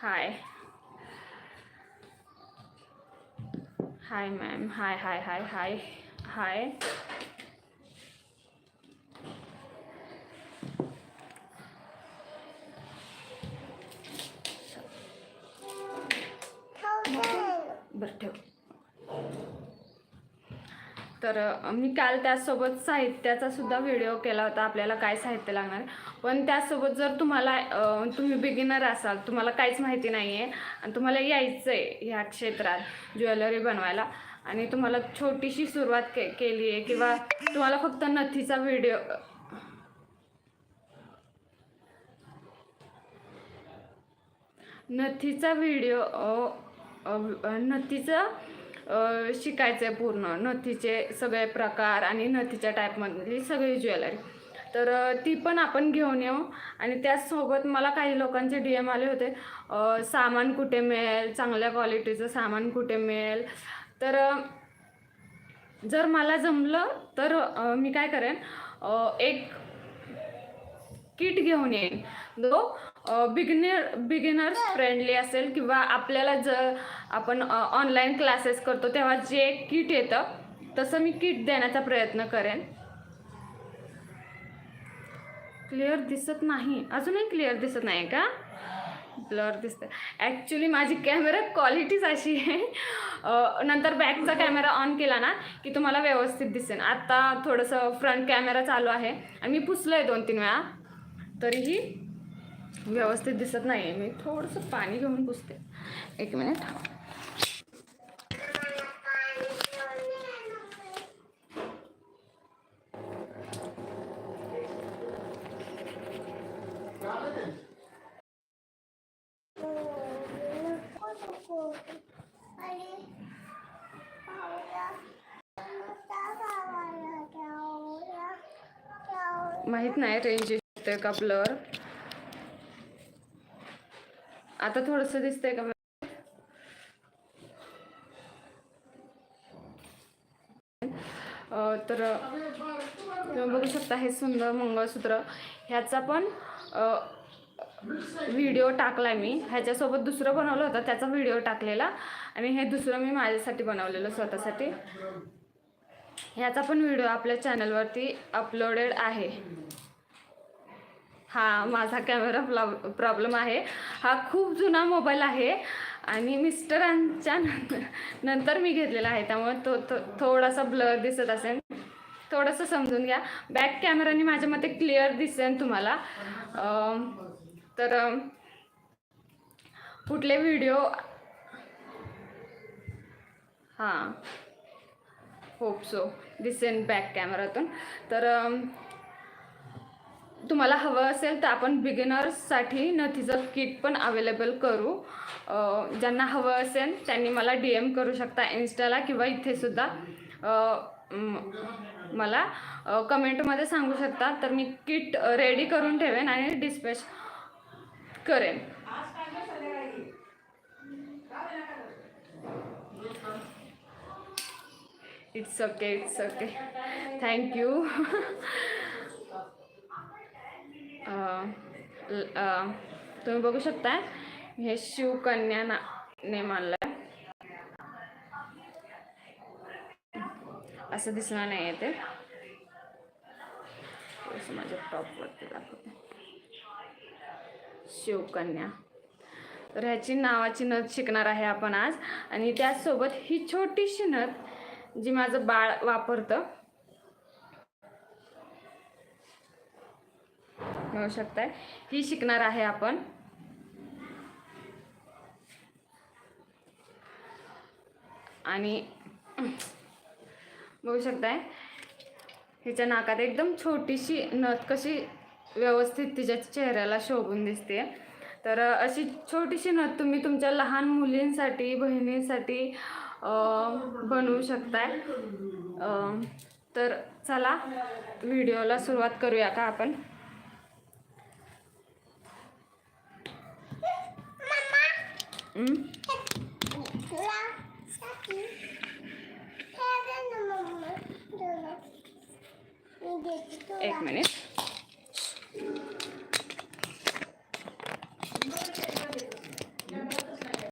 हाय हाय ma'am, हाय हाय हाय हाय हाय. बरं ठेव. तर मी काल त्यासोबत साहित्याचा सुद्धा व्हिडिओ केला होता, आपल्याला काय साहित्य लागणार. पण त्यासोबत जर तुम्हाला तुम्ही बिगिनर असाल, तुम्हाला काहीच माहिती नाही आहे आणि तुम्हाला यायचं आहे ह्या क्षेत्रात ज्वेलरी बनवायला आणि तुम्हाला छोटीशी सुरुवात केली आहे किंवा तुम्हाला फक्त नथीचा व्हिडिओ शिकायचं आहे पूर्ण नथीचे सगळे प्रकार आणि नथीच्या टाईपमधली सगळी ज्वेलरी. तर ती पण आपण घेऊन येऊ. आणि त्याचसोबत मला काही लोकांचे DM आले होते, सामान कुठे मिळेल, चांगल्या क्वालिटीचं सामान कुठे मिळेल. तर जर मला जमलं तर मी काय करेन, एक किट घेऊन येईन जो बिगिनर्स फ्रेंडली असेल किंवा आपल्याला जर आपण ऑनलाईन क्लासेस करतो तेव्हा जे किट येतं तसं मी किट देण्याचा प्रयत्न करेन. क्लिअर दिसत नाही, अजूनही क्लिअर दिसत नाही का? ब्लर दिसतं. ॲक्च्युली माझी कॅमेरा क्वालिटीच अशी आहे, नंतर बॅकचा कॅमेरा ऑन केला ना की तुम्हाला व्यवस्थित दिसेल. आता थोडंसं फ्रंट कॅमेरा चालू आहे आणि मी पुसलं आहे 2-3 वेळा, तरीही व्यवस्थित दिसत नाही आहे. मी थोडंसं पाणी घेऊन पुसते, 1 मिनिट. माहीत नाही रेंज येते का ब्लर. आता थोडंसं दिसतंय का? तर तुम्ही बघू शकता हे सुंदर मंगळसूत्र, ह्याचा पण व्हिडिओ टाकला मी. ह्याच्यासोबत दुसरं बनवलं होतं त्याचा व्हिडिओ टाकलेला आणि हे दुसरं मी माझ्यासाठी बनवलेलं स्वतःसाठी. ह्याचा पण व्हिडिओ आपल्या चॅनलवरती अपलोडेड आहे. हा माझा कॅमेरा प्रॉब्लेम आहे. हा खूप जुना मोबाईल आहे आणि मिस्टरांच्या नंतर मी घेतलेला आहे, त्यामुळे तो थोडासा ब्लर दिसत असेल, थोडंसं समजून घ्या. बॅक कॅमेराने माझ्या मते क्लिअर दिसेल तुम्हाला. तर कुठले व्हिडिओ हां होप सो दिसेल बॅक कॅमेरातून. तर तुम्हाला हवं असेल तर आपण बिगिनर्ससाठी नथीचं किट पण अवेलेबल करू. ज्यांना हवं असेल त्यांनी मला DM करू शकता इन्स्टाला किंवा इथे सुद्धा मला कमेंटमध्ये सांगू शकता. तर मी किट रेडी करून ठेवेन आणि डिस्पॅच करेन. It's okay thank you. तुम्ही बघू शकता हे शिवकन्या नेम आणलं, असं दिसणार नाही आहे ते. माझ्या टॉपवरती दाखवते शिवकन्या. तर ह्याची नावाची नथ शिकणार आहे आपण आज. आणि त्याचसोबत ही छोटीशी नथ जी माझं बाळ वापरतं, बघू शकताय, ही शिकणार आहे आपण. आणि बघू शकताय हिच्या नाकात एकदम छोटीशी नथ कशी व्यवस्थित तिच्या चेहऱ्याला शोभून दिसते. तर अशी छोटीशी नथ तुम्ही तुमच्या लहान मुलींसाठी, बहिणींसाठी बनवू शकताय. तर चला व्हिडिओला सुरुवात करूया का आपण. एक मिनिट.